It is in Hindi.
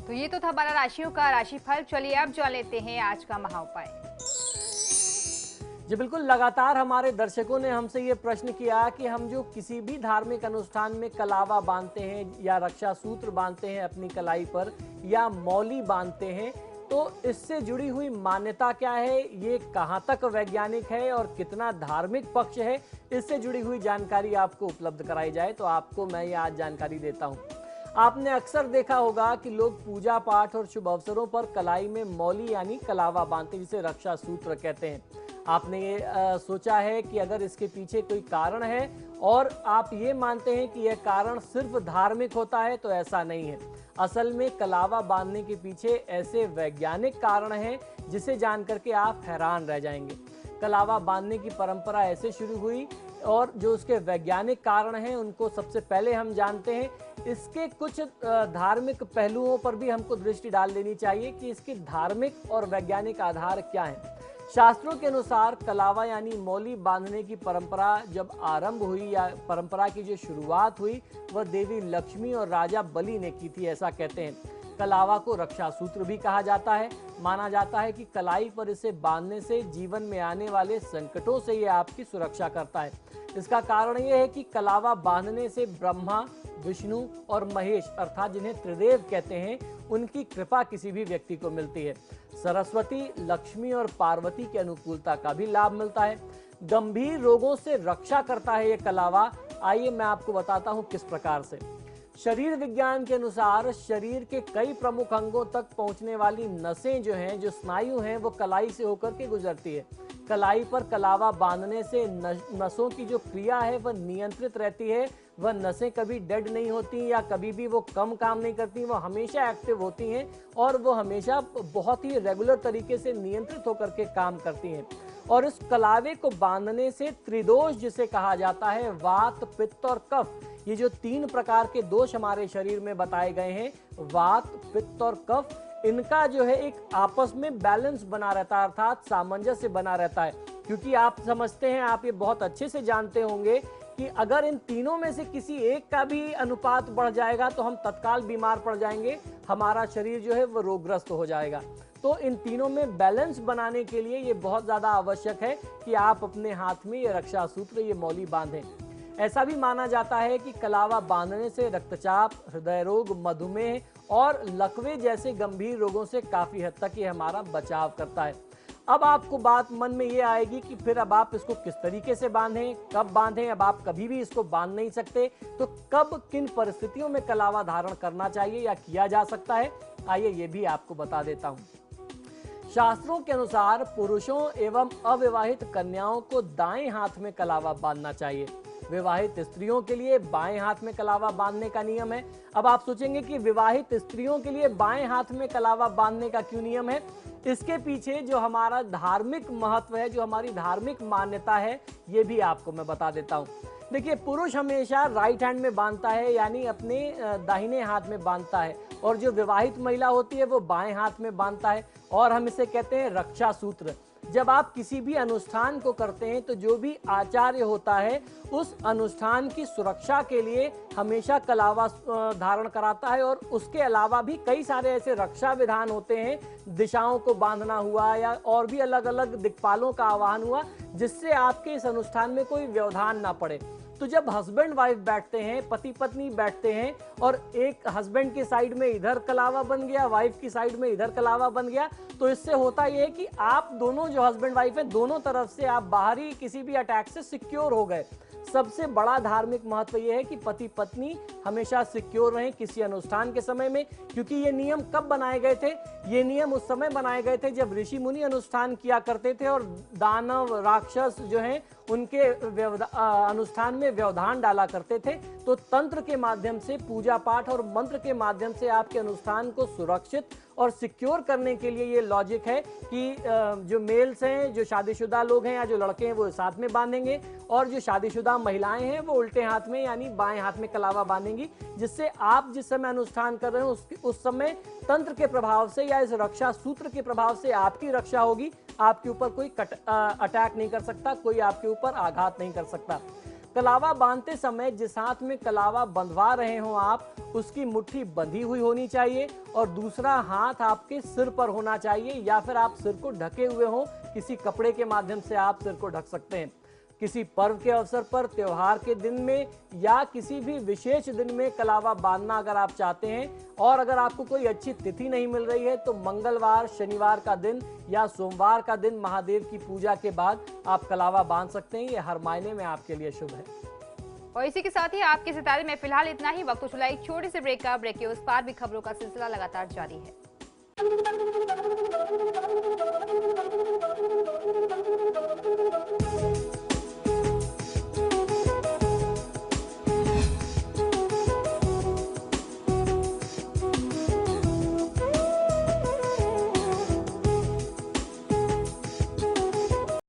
तो ये तो था 12 राशियों का राशिफल। चलिए अब जान लेते हैं आज का महा उपाय। जी बिल्कुल, लगातार हमारे दर्शकों ने हमसे ये प्रश्न किया कि हम जो किसी भी धार्मिक अनुष्ठान में कलावा बांधते हैं या रक्षा सूत्र बांधते हैं अपनी कलाई पर या मौली बांधते हैं, तो इससे जुड़ी हुई मान्यता क्या है, ये कहाँ तक वैज्ञानिक है और कितना धार्मिक पक्ष है, इससे जुड़ी हुई जानकारी आपको उपलब्ध कराई जाए तो आपको मैं ये आज जानकारी देता हूँ। आपने अक्सर देखा होगा कि लोग पूजा पाठ और शुभ अवसरों पर कलाई में मौली यानी कलावा बांधते हैं, जिसे रक्षा सूत्र कहते हैं। आपने ये सोचा है कि अगर इसके पीछे कोई कारण है और आप ये मानते हैं कि यह कारण सिर्फ धार्मिक होता है, तो ऐसा नहीं है। असल में कलावा बांधने के पीछे ऐसे वैज्ञानिक कारण हैं जिसे जानकर के आप हैरान रह जाएंगे। कलावा बांधने की परंपरा ऐसे शुरू हुई और जो उसके वैज्ञानिक कारण हैं उनको सबसे पहले हम जानते हैं। इसके कुछ धार्मिक पहलुओं पर भी हमको दृष्टि डाल देनी चाहिए कि इसके धार्मिक और वैज्ञानिक आधार क्या हैं। शास्त्रों के अनुसार कलावा यानी मौली बांधने की परंपरा जब आरंभ हुई या परंपरा की जो शुरुआत हुई वह देवी लक्ष्मी और राजा बलि ने की थी, ऐसा कहते हैं। कलावा को रक्षा सूत्र भी कहा जाता है। माना जाता है कि कलाई पर इसे बांधने से जीवन में आने वाले संकटों से यह आपकी सुरक्षा करता है। इसका कारण यह है कि कलावा बांधने से ब्रह्मा, विष्णु और महेश अर्थात जिन्हें त्रिदेव कहते हैं, उनकी कृपा किसी भी व्यक्ति को मिलती है। सरस्वती, लक्ष्मी और पार्वती की अनुकूलता का भी लाभ मिलता है। गंभीर रोगों से रक्षा करता है ये कलावा। आइए मैं आपको बताता हूँ किस प्रकार से। शरीर विज्ञान के अनुसार शरीर के कई प्रमुख अंगों तक पहुंचने वाली नसें जो हैं, जो स्नायु हैं, वो कलाई से होकर के गुजरती है। कलाई पर कलावा बांधने से नसों की जो क्रिया है वह नियंत्रित रहती है। वह नसें कभी डेड नहीं होती या कभी भी वो कम काम नहीं करती, वो हमेशा एक्टिव होती हैं और वो हमेशा बहुत ही रेगुलर तरीके से नियंत्रित होकर के काम करती हैं। और इस कलावे को बांधने से त्रिदोष जिसे कहा जाता है, वात, पित्त और कफ, ये जो 3 प्रकार के दोष हमारे शरीर में बताए गए हैं, वात, पित्त और कफ, इनका जो है एक आपस में बैलेंस बना रहता है, अर्थात सामंजस्य बना रहता है। क्योंकि आप समझते हैं, आप ये बहुत अच्छे से जानते होंगे कि अगर इन तीनों में से किसी एक का भी अनुपात बढ़ जाएगा तो हम तत्काल बीमार पड़ जाएंगे, हमारा शरीर जो है वो रोगग्रस्त हो जाएगा। तो इन तीनों में बैलेंस बनाने के लिए ये बहुत ज़्यादा आवश्यक है कि आप अपने हाथ में ये रक्षा सूत्र, ये मौली बांधें। ऐसा भी माना जाता है कि कलावा बांधने से रक्तचाप, हृदय रोग, मधुमेह और लकवे जैसे गंभीर रोगों से काफ़ी हद तक ये हमारा बचाव करता है। अब आपको बात मन में ये आएगी कि फिर अब आप इसको किस तरीके से बांधें, कब बांधें। अब आप कभी भी इसको बांध नहीं सकते, तो कब किन परिस्थितियों में कलावा धारण करना चाहिए या किया जा सकता है, आइए ये भी आपको बता देता हूँ। शास्त्रों के अनुसार पुरुषों एवं अविवाहित कन्याओं को दाएं हाथ में कलावा बांधना चाहिए। विवाहित स्त्रियों के लिए बाएं हाथ में कलावा बांधने का नियम है। अब आप सोचेंगे कि विवाहित स्त्रियों के लिए बाएं हाथ में कलावा बांधने का क्यों नियम है? इसके पीछे जो हमारा धार्मिक महत्व है, जो हमारी धार्मिक मान्यता है, ये भी आपको मैं बता देता हूँ। देखिए, पुरुष हमेशा राइट हैंड में बांधता है, यानी अपने दाहिने हाथ में बांधता है, और जो विवाहित महिला होती है वो बाएं हाथ में बांधता है, और हम इसे कहते हैं रक्षा सूत्र। जब आप किसी भी अनुष्ठान को करते हैं तो जो भी आचार्य होता है उस अनुष्ठान की सुरक्षा के लिए हमेशा कलावा धारण कराता है, और उसके अलावा भी कई सारे ऐसे रक्षा विधान होते हैं, दिशाओं को बांधना हुआ या और भी अलग अलग दिक्पालों का आवाहन हुआ, जिससे आपके इस अनुष्ठान में कोई व्यवधान ना पड़े। तो जब हस्बैंड वाइफ बैठते हैं, पति पत्नी बैठते हैं, और एक हस्बैंड की साइड में इधर कलावा बन गया, वाइफ की साइड में इधर कलावा बन गया, तो इससे होता यह है कि आप दोनों जो हस्बैंड वाइफ हैं, दोनों तरफ से आप बाहरी किसी भी अटैक से सिक्योर हो गए। सबसे बड़ा धार्मिक महत्व यह है कि पति पत्नी हमेशा सिक्योर रहें किसी अनुष्ठान के समय में। क्योंकि ये नियम कब बनाए गए थे? ये नियम उस समय बनाए गए थे जब ऋषि मुनि अनुष्ठान किया करते थे और दानव, राक्षस जो हैं उनके अनुष्ठान में व्यवधान डाला करते थे। तो तंत्र के माध्यम से, पूजा पाठ और मंत्र के माध्यम से आपके अनुष्ठान को सुरक्षित और सिक्योर करने के लिए ये लॉजिक है कि जो मेल्स हैं, जो शादीशुदा लोग हैं या जो लड़के हैं, वो साथ में बांधेंगे, और जो शादीशुदा महिलाएं हैं वो उल्टे हाथ में यानी बाएं हाथ में कलावा बांधेंगी, जिससे आप जिस समय अनुष्ठान कर रहे हो उस समय तंत्र के प्रभाव से या इस रक्षा सूत्र के प्रभाव से आपकी रक्षा होगी। आपके ऊपर कोई अटैक नहीं कर सकता, कोई आपके ऊपर आघात नहीं कर सकता। कलावा बांधते समय जिस हाथ में कलावा बंधवा रहे हो आप, उसकी मुट्ठी बंधी हुई होनी चाहिए और दूसरा हाथ आपके सिर पर होना चाहिए, या फिर आप सिर को ढके हुए हो, किसी कपड़े के माध्यम से आप सिर को ढक सकते हैं। किसी पर्व के अवसर पर, त्योहार के दिन में या किसी भी विशेष दिन में कलावा बांधना अगर आप चाहते हैं, और अगर आपको कोई अच्छी तिथि नहीं मिल रही है तो मंगलवार, शनिवार का दिन या सोमवार का दिन महादेव की पूजा के बाद आप कलावा बांध सकते हैं। ये हर मायने में आपके लिए शुभ है। और इसी के साथ ही आपके सितारे में फिलहाल इतना ही। वक्त चला एक छोटी सी ब्रेक का। ब्रेक के उस पार भी खबरों का सिलसिला लगातार जारी है।